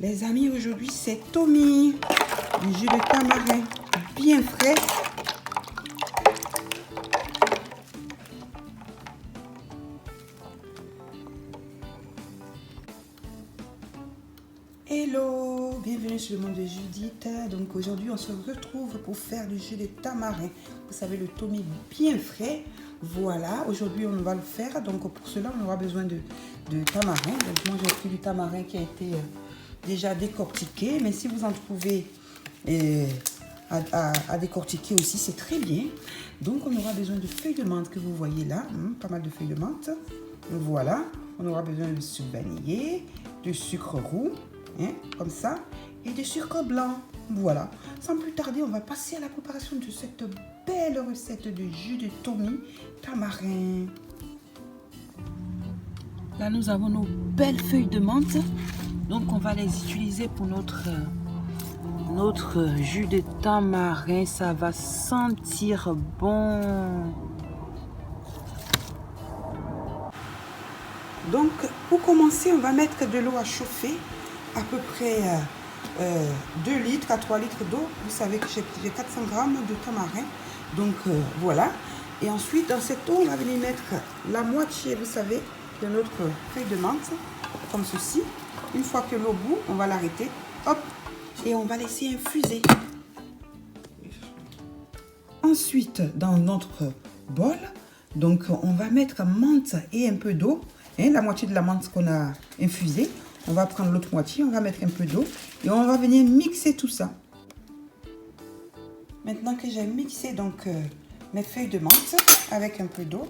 Les amis, aujourd'hui, c'est Tommy. Du jus de tamarin bien frais. Hello, bienvenue sur le monde de Judith. Donc aujourd'hui, on se retrouve pour faire du jus de tamarin. Vous savez, le Tommy bien frais. Voilà, aujourd'hui, on va le faire. Donc pour cela, on aura besoin de tamarin. Donc moi, j'ai pris du tamarin qui a été déjà décortiqué. Mais si vous en trouvez à décortiquer aussi, c'est très bien. Donc on aura besoin de feuilles de menthe que vous voyez là. Pas mal de feuilles de menthe. Voilà, on aura besoin de sucre vanillé, de sucre roux. Comme ça, et des sucres blancs. Voilà, sans plus tarder, on va passer à la préparation de cette belle recette de jus de Tommy tamarin. Là, nous avons nos belles feuilles de menthe, donc on va les utiliser pour notre jus de tamarin. Ça va sentir bon. Donc, pour commencer, on va mettre de l'eau à chauffer. À peu près 2 litres à 3 litres d'eau. Vous savez que j'ai 400 grammes de tamarin. Donc voilà. Et ensuite, dans cette eau, on va venir mettre la moitié, vous savez, de notre feuille de menthe. Comme ceci. Une fois que l'eau bout, on va l'arrêter. Hop. Et on va laisser infuser. Ensuite, dans notre bol, donc on va mettre menthe et un peu d'eau. La moitié de la menthe qu'on a infusée. On va prendre l'autre moitié, on va mettre un peu d'eau et on va venir mixer tout ça. Maintenant que j'ai mixé donc mes feuilles de menthe avec un peu d'eau,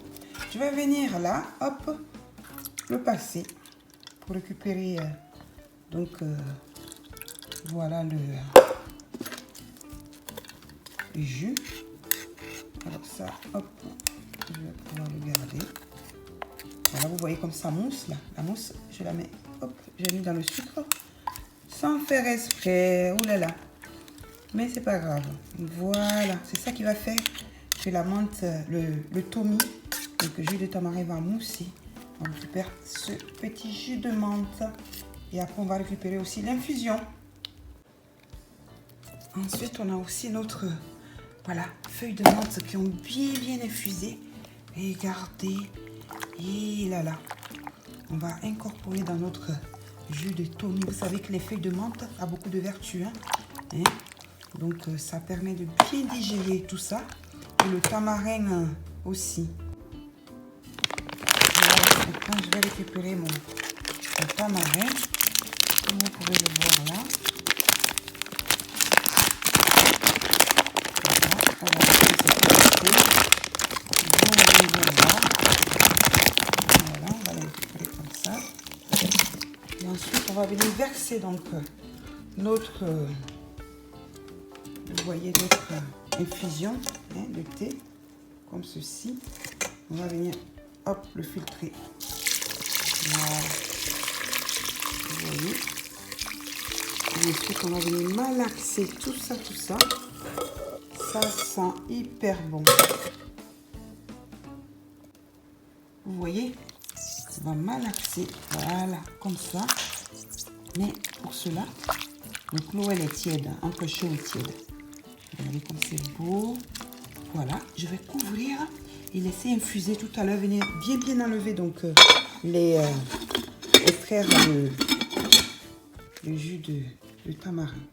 je vais venir là, hop, le passer pour récupérer voilà le jus. Alors ça, hop, je vais pouvoir le garder. Voilà, vous voyez comme ça mousse là, la mousse, je la mets. Hop, j'ai mis dans le sucre sans faire exprès. Ouh là là. Mais c'est pas grave. Voilà, c'est ça qui va faire que la menthe, le Tommy, donc le jus de tamarin va mousser. On récupère ce petit jus de menthe et après on va récupérer aussi l'infusion. Ensuite, on a aussi notre feuilles de menthe qui ont bien infusé. Regardez. Et là là. On va incorporer dans notre jus de Tommy. Vous savez que les feuilles de menthe ont beaucoup de vertus. Donc, ça permet de bien digérer tout ça. Et le tamarin aussi. Voilà, maintenant, je vais récupérer mon tamarin. Comme vous pouvez le voir là. Voilà, on va ensuite, on va venir verser donc notre, vous voyez, notre infusion de thé, comme ceci. On va venir, hop, le filtrer. Voilà. Vous voyez. Et ensuite, on va venir malaxer tout ça. Ça sent hyper bon. Vous voyez, on va malaxer, voilà, comme ça. Mais pour cela, donc l'eau elle est tiède, entre chaud et tiède. Regardez comme c'est beau. Voilà, je vais couvrir et laisser infuser tout à l'heure. Venir bien enlever donc extraire le jus de tamarin.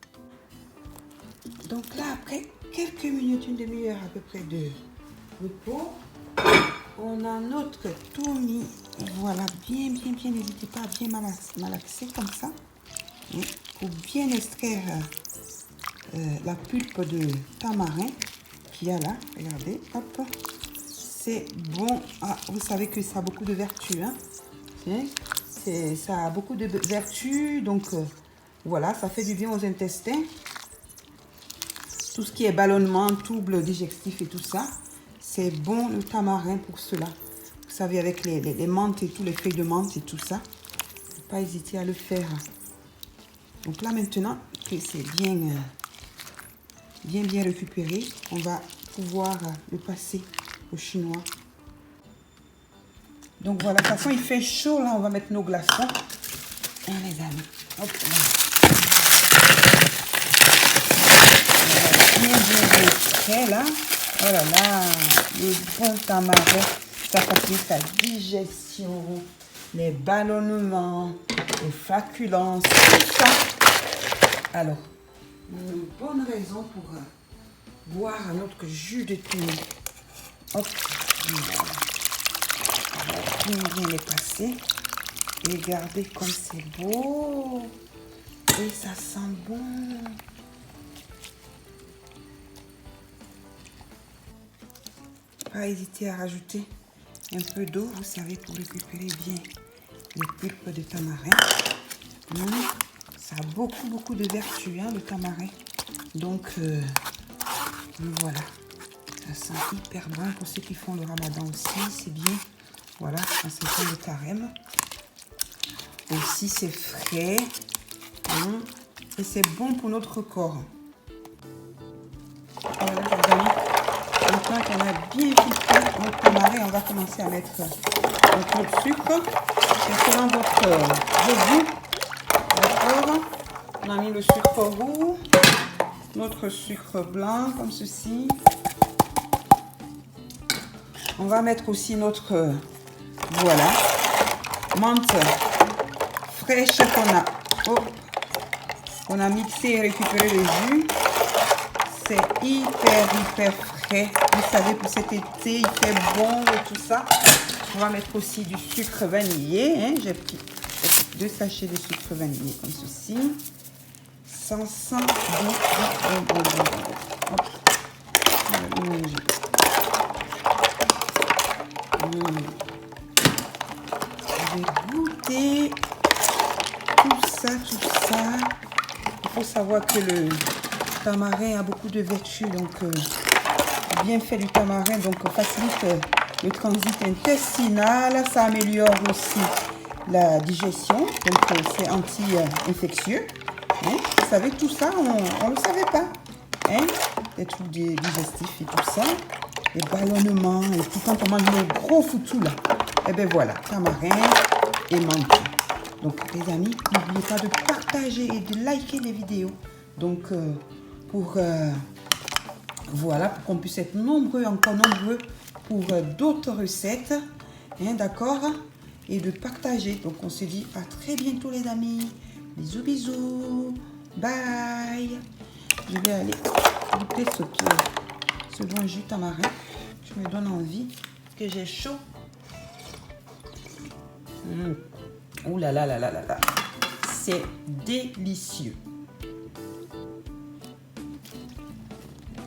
Donc là, après quelques minutes, une demi-heure à peu près de repos, on a notre Tommy. Voilà, bien, n'hésitez pas à bien malaxer comme ça. Pour bien extraire la pulpe de tamarin qu'il y a là. Regardez, hop. C'est bon. Ah, vous savez que ça a beaucoup de vertus. Ça a beaucoup de vertus. Donc, voilà, ça fait du bien aux intestins. Tout ce qui est ballonnement, troubles digestifs et tout ça. C'est bon le tamarin pour cela. Vous savez, avec les menthes et tout, les feuilles de menthe et tout ça. Ne pas hésiter à le faire. Donc là, maintenant que c'est bien récupéré, on va pouvoir le passer au chinois. Donc voilà, de toute façon, il fait chaud. Là, on va mettre nos glaçons. Hein, les amis. Hop là. Bien frais là. Oh là là, le bon tamarin, ça facilite la digestion, les ballonnements, les flatulences, tout ça. Alors, une bonne raison pour boire notre jus de thym. Hop, voilà. On va bien les passer. Et regardez comme c'est beau. Et ça sent bon. Pas hésiter à rajouter un peu d'eau, vous savez, pour récupérer bien le pulpe de tamarin. Ça a beaucoup de vertus, hein, le tamarin. Donc, voilà. Ça sent hyper bon pour ceux qui font le ramadan aussi. C'est bien. Voilà, en sentant le carême. Aussi, c'est frais. Et c'est bon pour notre corps. Voilà, les amis. Maintenant qu'on a bien filtré notre tamarin, on va commencer à mettre notre sucre. C'est selon votre goût. D'accord. On a mis le sucre roux, notre sucre blanc comme ceci. On va mettre aussi notre, voilà, menthe fraîche qu'on a mixé et récupéré le jus. C'est hyper frais. Vous savez, pour cet été, il fait bon et tout ça. On va mettre aussi du sucre vanillé. Hein. J'ai pris 2 sachets de sucre vanillé comme ceci. Ça sent bon. Hop. On va mélanger. Je vais goûter tout ça. Il faut savoir que le tamarin a beaucoup de vertus, donc bien fait du tamarin, donc facilite le transit intestinal, ça améliore aussi la digestion, donc c'est anti-infectieux. Hein? Vous savez, tout ça, on ne le savait pas. Hein? Les troubles digestifs et tout ça, les ballonnements, et tout quand on mange le gros foutu là. Et bien voilà, tamarin et menthe. Donc les amis, n'oubliez pas de partager et de liker les vidéos. Donc voilà, pour qu'on puisse être encore nombreux pour d'autres recettes. Hein, d'accord? Et de partager. Donc on se dit à très bientôt les amis. Bisous. Bye. Je vais aller goûter ce bon jus tamarin. Je me donne envie que j'ai chaud. Ouh là là. C'est délicieux.